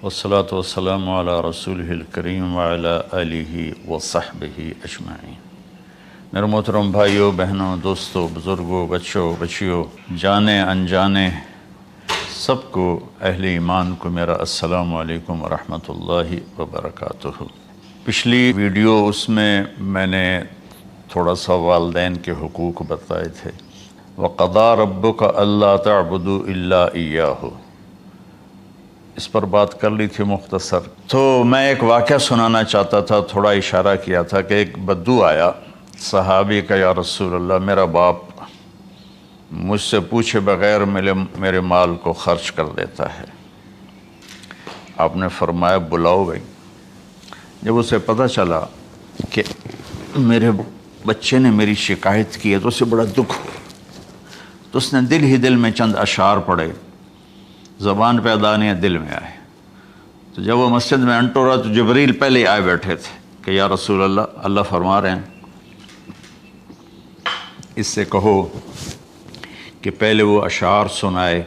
والصلاة والسلام علی رسولہ الکریم وعلی آلہ وصحبہ اجمعین۔ میرے محترم بھائیوں، بہنوں، دوستوں، بزرگوں، بچوں، بچیوں، جانے انجانے سب کو، اہل ایمان کو میرا السلام علیکم ورحمۃ اللہ وبرکاتہ۔ پچھلی ویڈیو اس میں نے تھوڑا سا والدین کے حقوق بتائے تھے۔ وَقَضَىٰ رَبُّكَ أَلَّا تَعْبُدُوا إِلَّا إِيَّاهُ، اس پر بات کر لی تھی مختصر۔ تو میں ایک واقعہ سنانا چاہتا تھا، تھوڑا اشارہ کیا تھا کہ ایک بدو آیا صحابی کا، یا رسول اللہ میرا باپ مجھ سے پوچھے بغیر میرے مال کو خرچ کر دیتا ہے۔ آپ نے فرمایا بلاؤ بھائی۔ جب اسے پتہ چلا کہ میرے بچے نے میری شکایت کی ہے تو اسے بڑا دکھ ہوا، تو اس نے دل ہی دل میں چند اشعار پڑھے، زبان پہ ادا نہیں، دل میں آئے۔ تو جب وہ مسجد میں انٹر رہا تو جبریل پہلے آئے بیٹھے تھے کہ یا رسول اللہ، اللہ فرما رہے ہیں اس سے کہو کہ پہلے وہ اشعار سنائے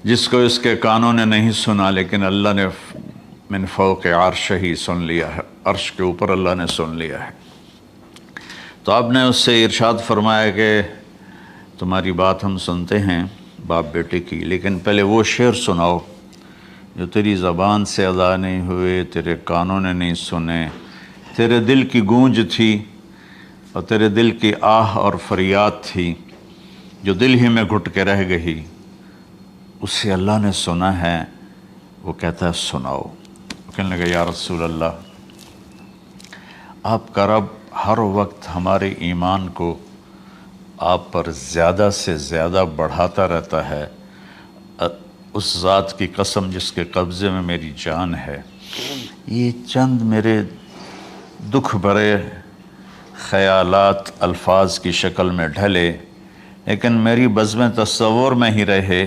جس کو اس کے کانوں نے نہیں سنا، لیکن اللہ نے من فوق عرش ہی سن لیا ہے، عرش کے اوپر اللہ نے سن لیا ہے۔ تو آپ نے اس سے ارشاد فرمایا کہ تمہاری بات ہم سنتے ہیں باپ بیٹے کی، لیکن پہلے وہ شعر سناؤ جو تیری زبان سے ادا نہیں ہوئے، تیرے کانوں نے نہیں سنے، تیرے دل کی گونج تھی اور تیرے دل کی آہ اور فریاد تھی جو دل ہی میں گھٹ کے رہ گئی، اسے اللہ نے سنا ہے۔ وہ کہتا ہے سناؤ۔ کہنے لگا یا رسول اللہ، آپ کا رب ہر وقت ہمارے ایمان کو آپ پر زیادہ سے زیادہ بڑھاتا رہتا ہے، اس ذات کی قسم جس کے قبضے میں میری جان ہے۔ یہ چند میرے دکھ بھرے خیالات الفاظ کی شکل میں ڈھلے، لیکن میری بزم تصور میں ہی رہے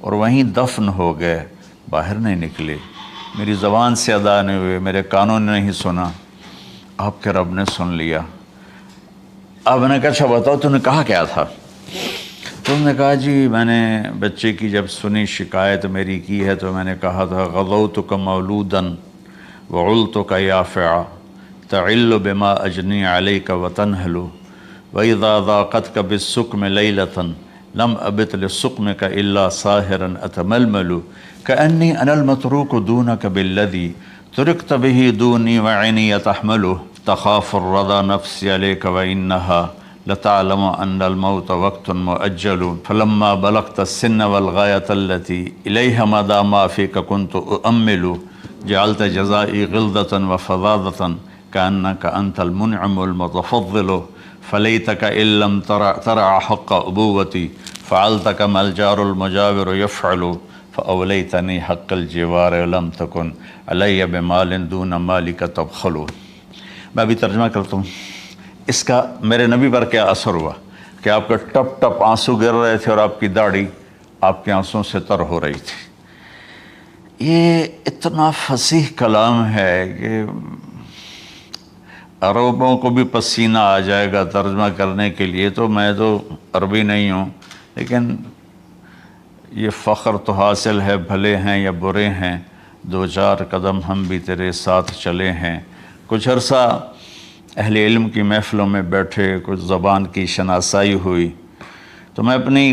اور وہیں دفن ہو گئے، باہر نہیں نکلے، میری زبان سے ادا نہیں ہوئے، میرے کانوں نے نہیں سنا، آپ کے رب نے سن لیا۔ آپ نے کہا اچھا بتاؤ تم نے کہا کیا تھا؟ تم نے کہا جی میں نے بچے کی جب سنی شکایت میری کی ہے تو میں نے کہا تھا غضوتک مولودا وعلتک یافعا تعل بما اجنی علیک وتنہل واذا ضاقتک بالسقم لیلۃ لم ابت لسقمک الا ساہرا اتململ کأنی انا المتروک دونک بالذی ترکت به دونی وعینی تحملہ تخاف الرضا نفسی علیک وإنها لتعلم ان الموت وقت مؤجل فلما بلغت السن والغایة التي الیہ مدى ما فیک كنت اؤمل جعلت جزائی غلظة وفظاظة كأنك انت المنعم المتفضل فلیتک ان لم ترع حق ابوتی فعلت كما الجار المجاور يفعل فأولیتنی حق الجوار لم تکن علی بمال دون مالک تبخل۔ میں ابھی ترجمہ کرتا ہوں۔ اس کا میرے نبی پر کیا اثر ہوا کہ آپ کے ٹپ ٹپ آنسو گر رہے تھے اور آپ کی داڑھی آپ کے آنسوں سے تر ہو رہی تھی۔ یہ اتنا فصیح کلام ہے کہ عربوں کو بھی پسینہ آ جائے گا ترجمہ کرنے کے لیے، تو میں تو عربی نہیں ہوں، لیکن یہ فخر تو حاصل ہے، بھلے ہیں یا برے ہیں دو چار قدم ہم بھی تیرے ساتھ چلے ہیں۔ کچھ عرصہ اہل علم کی محفلوں میں بیٹھے، کچھ زبان کی شناسائی ہوئی، تو میں اپنی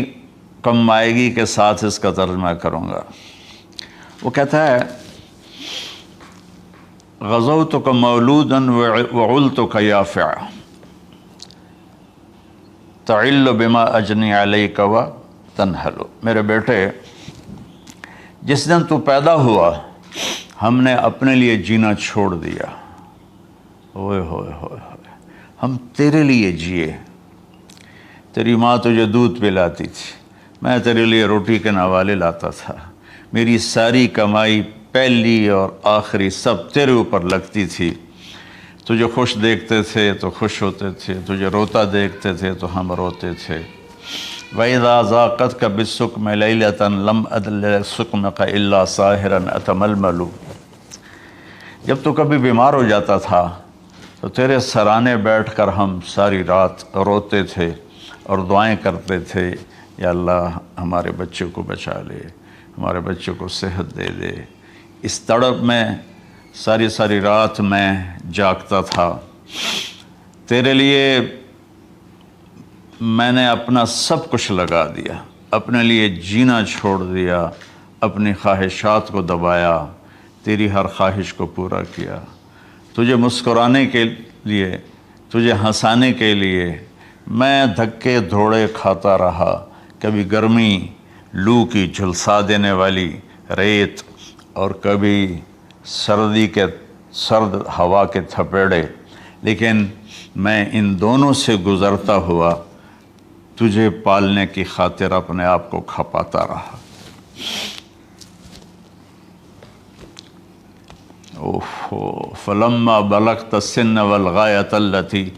کم مائگی کے ساتھ اس کا ترجمہ کروں گا۔ وہ کہتا ہے غزوتک مولودا وعلتک یافعا تعل بما اجنی علیک وتنہل۔ میرے بیٹے، جس دن تو پیدا ہوا ہم نے اپنے لیے جینا چھوڑ دیا، ہوئے ہوئے ہوئے ہوئے، ہم تیرے لیے جیے۔ تیری ماں تجھے دودھ پلاتی تھی، میں تیرے لیے روٹی کے نوالے لاتا تھا، میری ساری کمائی پہلی اور آخری سب تیرے اوپر لگتی تھی۔ تجھے خوش دیکھتے تھے تو خوش ہوتے تھے، تجھے روتا دیکھتے تھے تو ہم روتے تھے۔ وَإِذَا ضَاقَتْكَ بِالسُّقْمِ لَيْلَةً لَمْ أَدْلِ سُقْمَكَ إِلَّا سَاهِرًا أَتَمَلْمَلُ۔ جب تو کبھی بیمار ہو جاتا تھا تو تیرے سرانے بیٹھ کر ہم ساری رات روتے تھے اور دعائیں کرتے تھے، یا اللہ ہمارے بچے کو بچا لے، ہمارے بچے کو صحت دے دے، اس تڑپ میں ساری ساری رات میں جاگتا تھا. تیرے لیے میں نے اپنا سب کچھ لگا دیا، اپنے لیے جینا چھوڑ دیا، اپنی خواہشات کو دبایا، تیری ہر خواہش کو پورا کیا. تجھے مسکرانے کے لیے، تجھے ہنسانے کے لیے میں دھکے دھوڑے کھاتا رہا. کبھی گرمی لو کی جھلسا دینے والی ریت، اور کبھی سردی کے سرد ہوا کے تھپیڑے، لیکن میں ان دونوں سے گزرتا ہوا تجھے پالنے کی خاطر اپنے آپ کو کھپاتا رہا. فلما بلغت السن والغایۃ التی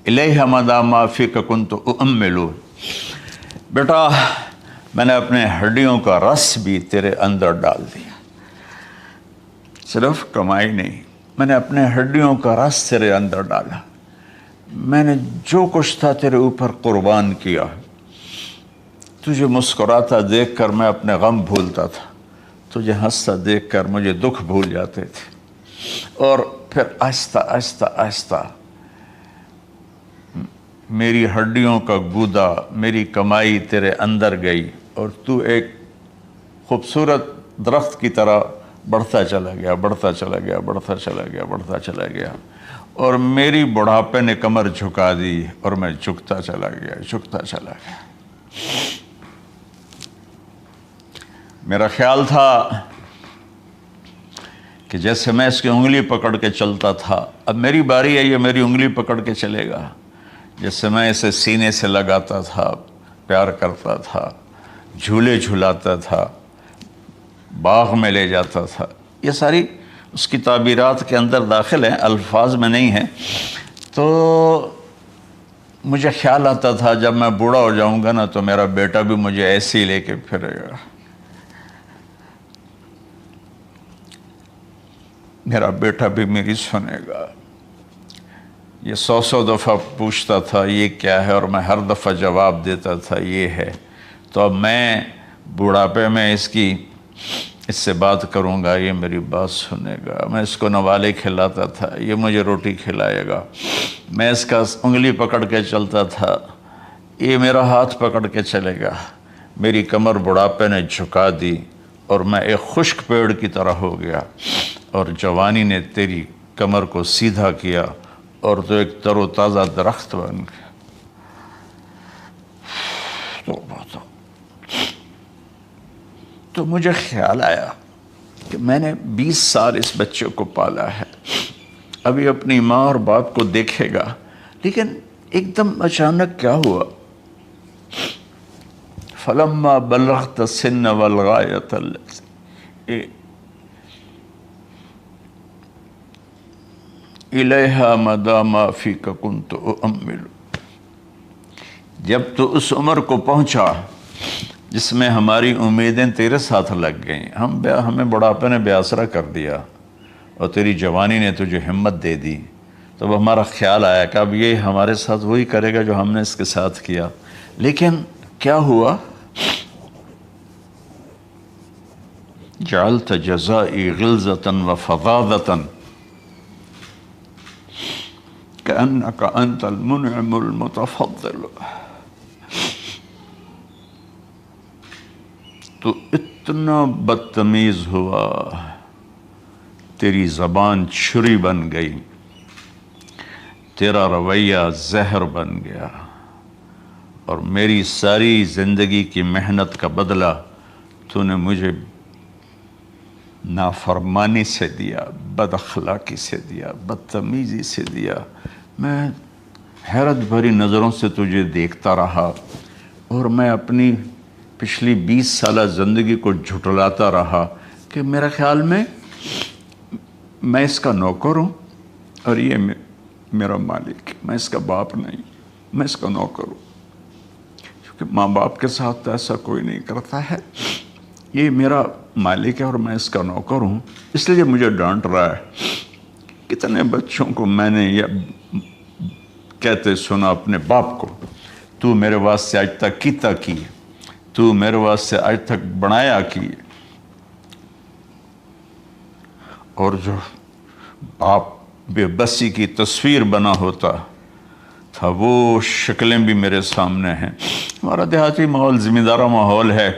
الیہ مدی ما فیک کنت اؤمل. بیٹا میں نے اپنے ہڈیوں کا رس بھی تیرے اندر ڈال دیا. صرف کمائی نہیں، میں نے اپنے ہڈیوں کا رس تیرے اندر ڈالا. میں نے جو کچھ تھا تیرے اوپر قربان کیا. تجھے مسکراتا دیکھ کر میں اپنے غم بھولتا تھا، تجھے ہنستا دیکھ کر مجھے دکھ بھول جاتے تھے. اور پھر آہستہ آہستہ آہستہ میری ہڈیوں کا گودا، میری کمائی تیرے اندر گئی، اور تو ایک خوبصورت درخت کی طرح بڑھتا چلا گیا، بڑھتا چلا گیا، بڑھتا چلا گیا، بڑھتا چلا گیا. اور میری بڑھاپے نے کمر جھکا دی اور میں جھکتا چلا گیا، جھکتا چلا گیا. میرا خیال تھا کہ جیسے میں اس کی انگلی پکڑ کے چلتا تھا، اب میری باری ہے، یہ میری انگلی پکڑ کے چلے گا. جیسے میں اسے سینے سے لگاتا تھا، پیار کرتا تھا، جھولے جھلاتا تھا، باغ میں لے جاتا تھا. یہ ساری اس کی تعبیرات کے اندر داخل ہیں، الفاظ میں نہیں ہیں. تو مجھے خیال آتا تھا جب میں بوڑھا ہو جاؤں گا نا تو میرا بیٹا بھی مجھے ایسے ہی لے کے پھرے گا. میرا بیٹا بھی میری سنے گا. یہ 100 دفعہ پوچھتا تھا یہ کیا ہے، اور میں ہر دفعہ جواب دیتا تھا یہ ہے. تو اب میں بوڑھاپے میں اس سے بات کروں گا، یہ میری بات سنے گا. میں اس کو نوالے کھلاتا تھا، یہ مجھے روٹی کھلائے گا. میں اس کا انگلی پکڑ کے چلتا تھا، یہ میرا ہاتھ پکڑ کے چلے گا. میری کمر بڑھاپے نے جھکا دی اور میں ایک خشک پیڑ کی طرح ہو گیا، اور جوانی نے تیری کمر کو سیدھا کیا اور تو ایک تر و تازہ درخت بن گیا. تو مجھے خیال آیا کہ میں نے 20 سال اس بچے کو پالا ہے، ابھی اپنی ماں اور باپ کو دیکھے گا. لیکن ایک دم اچانک کیا ہوا، فلما بلغت السن والغایۃ التی الیہا مدی ما فیک کنت اؤمل. جب تو اس عمر کو پہنچا جس میں ہماری امیدیں تیرے ساتھ لگ گئیں، ہمیں بڑھاپے نے بے آسرا کر دیا اور تیری جوانی نے تجھے ہمت دے دی. تب ہمارا خیال آیا کہ اب یہ ہمارے ساتھ وہی کرے گا جو ہم نے اس کے ساتھ کیا. لیکن کیا ہوا، جعلت جزائی غلظۃ وفظاظۃ کأنک انت المنعم المتفضل. تو اتنا بدتمیز ہوا، تیری زبان چھری بن گئی، تیرا رویہ زہر بن گیا، اور میری ساری زندگی کی محنت کا بدلہ تو نے مجھے نافرمانی سے دیا، بد اخلاقی سے دیا، بدتمیزی سے دیا. میں حیرت بھری نظروں سے تجھے دیکھتا رہا اور میں اپنی پچھلی 20 سالہ زندگی کو جھٹلاتا رہا کہ میرا خیال میں اس کا نوکر ہوں اور یہ میرا مالک. میں اس کا باپ نہیں، میں اس کا نوکر ہوں. کیونکہ ماں باپ کے ساتھ ایسا کوئی نہیں کرتا ہے. یہ میرا مالک ہے اور میں اس کا نوکر ہوں، اس لیے مجھے ڈانٹ رہا ہے. کتنے بچوں کو میں نے یہ کہتے سنا اپنے باپ کو، تو میرے واسطے آج تک کیتا کی، تو میرے واسطے آج تک بنایا کی. اور جو باپ بے بسی کی تصویر بنا ہوتا تھا وہ شکلیں بھی میرے سامنے ہیں۔ ہمارا دیہاتی ماحول ذمہ دارہ ماحول ہے،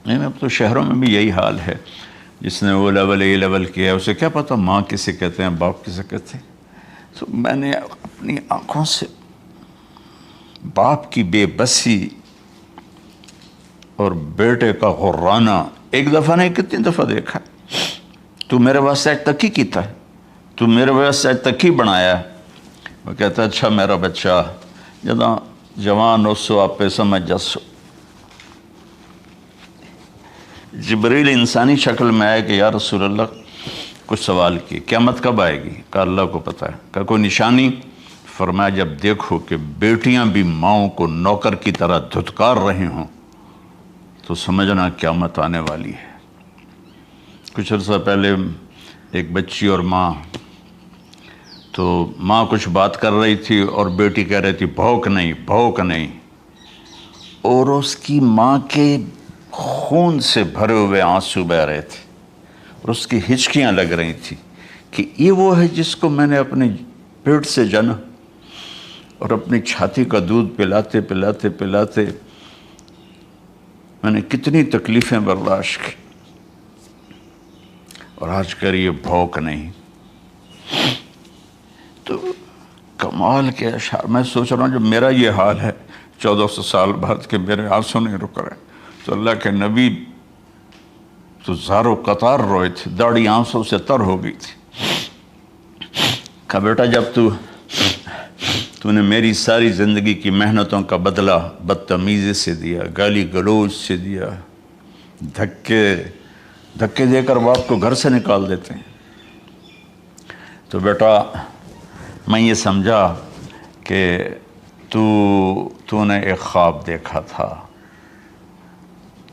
نہیں اب تو شہروں میں بھی یہی حال ہے۔ جس نے وہ لیول اے لیول کیا ہے اسے کیا پتہ ماں کسے کہتے ہیں باپ کسے کہتے ہیں۔ تو میں نے اپنی آنکھوں سے باپ کی بے بسی اور بیٹے کا غرانہ ایک دفعہ نہیں کتنی دفعہ دیکھا۔ تو میرے واسطے آج تک ہی کیتا ہے، تو میرے واسطے آج تک ہی بنایا ہے۔ وہ کہتا ہے اچھا میرا بچہ جداں جوان ہو سو آپ پہ سمجھ جسو۔ جبریل انسانی شکل میں آئے کہ یا رسول اللہ کچھ سوال کیے، قیامت کب آئے گی؟ کہا اللہ کو پتہ ہے۔ کہا کوئی نشانی؟ فرمایا جب دیکھو کہ بیٹیاں بھی ماؤں کو نوکر کی طرح دھتکار رہی ہوں تو سمجھنا قیامت آنے والی ہے۔ کچھ عرصہ پہلے ایک بچی اور ماں، تو ماں کچھ بات کر رہی تھی اور بیٹی کہہ رہی تھی بھوک نہیں بھوک نہیں، اور اس کی ماں کے خون سے بھرے ہوئے آنسو بہہ رہے تھے اور اس کی ہچکیاں لگ رہی تھیں کہ یہ وہ ہے جس کو میں نے اپنے پیٹ سے جنا اور اپنی چھاتی کا دودھ پلاتے پلاتے پلاتے میں نے کتنی تکلیفیں برداشت کی، اور آج کر یہ بھوک نہیں۔ تو کمال کے اشعار میں سوچ رہا ہوں جب میرا یہ حال ہے 1400 سال بعد کہ میرے آنسو نہیں رک رہے، تو اللہ کے نبی تو زار و قطار روئے تھے، داڑھی آنسوں سے تر ہو گئی تھی۔ کہا بیٹا جب تو نے میری ساری زندگی کی محنتوں کا بدلہ بدتمیزی سے دیا، گالی گلوچ سے دیا، دھکے دے کر باپ کو گھر سے نکال دیتے ہیں، تو بیٹا میں یہ سمجھا کہ تو نے ایک خواب دیکھا تھا،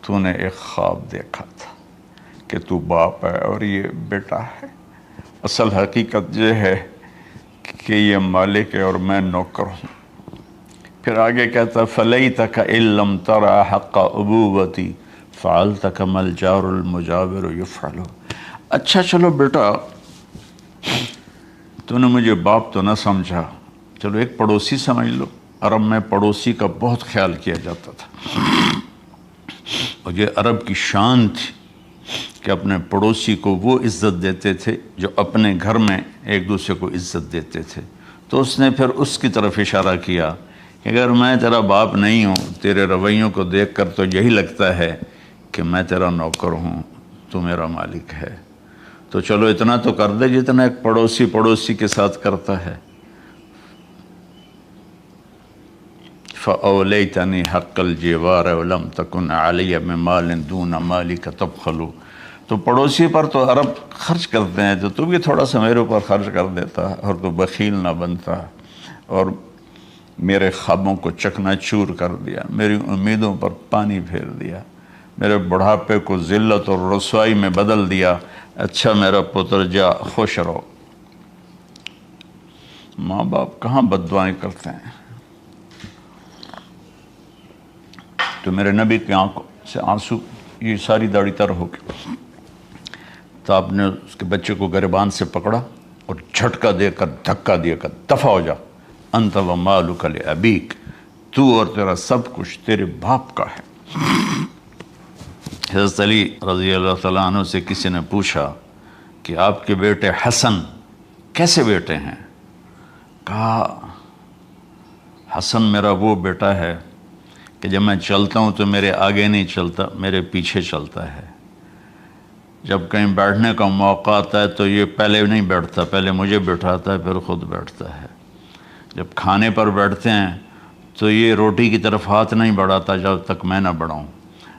تو نے ایک خواب دیکھا تھا کہ تو باپ ہے اور یہ بیٹا ہے۔ اصل حقیقت یہ ہے کہ یہ مالک ہے اور میں نوکر ہوں۔ پھر آگے کہتا فَلَيْتَكَ إِن لَّمْ تَرَ حَقَّ أُبُوَّتِي فَعَلْتَ كَمَا الْجَارُ الْمُجَاوِرُ يَفْعَلُ۔ اچھا چلو بیٹا تو نے مجھے باپ تو نہ سمجھا، چلو ایک پڑوسی سمجھ لو۔ عرب میں پڑوسی کا بہت خیال کیا جاتا تھا، اور یہ عرب کی شان تھی کہ اپنے پڑوسی کو وہ عزت دیتے تھے جو اپنے گھر میں ایک دوسرے کو عزت دیتے تھے۔ تو اس نے پھر اس کی طرف اشارہ کیا کہ اگر میں تیرا باپ نہیں ہوں، تیرے رویوں کو دیکھ کر تو یہی لگتا ہے کہ میں تیرا نوکر ہوں، تو میرا مالک ہے، تو چلو اتنا تو کر دے جتنا ایک پڑوسی کے ساتھ کرتا ہے۔ فَأَوْلَيْتَنِي حَقَّ الْجِوَارِ وَلَمْ تَكُنْ عَلَيَّ مِنْ دُونَ مَالِكَ تَبْخَلُ۔ تو پڑوسی پر تو عرب خرچ کرتے ہیں، تو بھی تھوڑا سا میرے اوپر خرچ کر دیتا اور تو بخیل نہ بنتا، اور میرے خوابوں کو چکنا چور کر دیا، میری امیدوں پر پانی پھیر دیا، میرے بڑھاپے کو ذلت اور رسوائی میں بدل دیا۔ اچھا میرا پتر جا خوش رہو۔ ماں باپ کہاں بد دعائیں کرتے ہیں۔ تو میرے نبی کی آنکھوں سے آنسو، یہ ساری داڑھی تر ہو گئی، تو آپ نے اس کے بچے کو گریبان سے پکڑا اور جھٹکا دے کر دھکا دے کر دفع ہو جا، انت و مالک لابیک، تو اور تیرا سب کچھ تیرے باپ کا ہے۔ حضرت علی رضی اللہ تعالیٰ عنہ سے کسی نے پوچھا کہ آپ کے بیٹے حسن کیسے بیٹے ہیں؟ کہا حسن میرا وہ بیٹا ہے کہ جب میں چلتا ہوں تو میرے آگے نہیں چلتا، میرے پیچھے چلتا ہے۔ جب کہیں بیٹھنے کا موقع آتا ہے تو یہ پہلے نہیں بیٹھتا، پہلے مجھے بٹھاتا ہے پھر خود بیٹھتا ہے۔ جب کھانے پر بیٹھتے ہیں تو یہ روٹی کی طرف ہاتھ نہیں بڑھاتا جب تک میں نہ بڑھاؤں،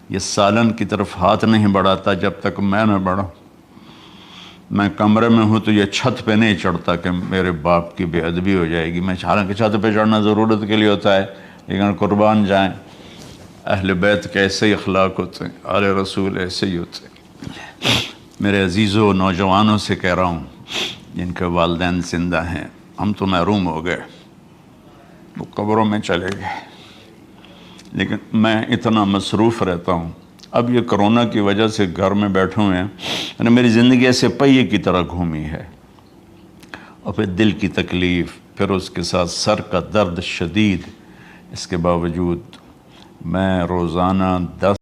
یہ سالن کی طرف ہاتھ نہیں بڑھاتا جب تک میں نہ بڑھاؤں۔ میں کمرے میں ہوں تو یہ چھت پہ نہیں چڑھتا کہ میرے باپ کی بے ادبی ہو جائے گی۔ میں حالانکہ چھت پہ چڑھنا ضرورت کے لیے ہوتا ہے، لیکن قربان جائیں اہل بیت کے ایسے ہی اخلاق ہوتے ہیں، آل رسول ایسے ہی ہوتے ہیں۔ میرے عزیزوں نوجوانوں سے کہہ رہا ہوں جن کے والدین زندہ ہیں، ہم تو محروم ہو گئے، وہ قبروں میں چلے گئے، لیکن میں اتنا مصروف رہتا ہوں۔ اب یہ کرونا کی وجہ سے گھر میں بیٹھے ہوئے ہیں، یعنی میری زندگی ایسے پہیے کی طرح گھومی ہے، اور پھر دل کی تکلیف، پھر اس کے ساتھ سر کا درد شدید، اس کے باوجود میں روزانہ 10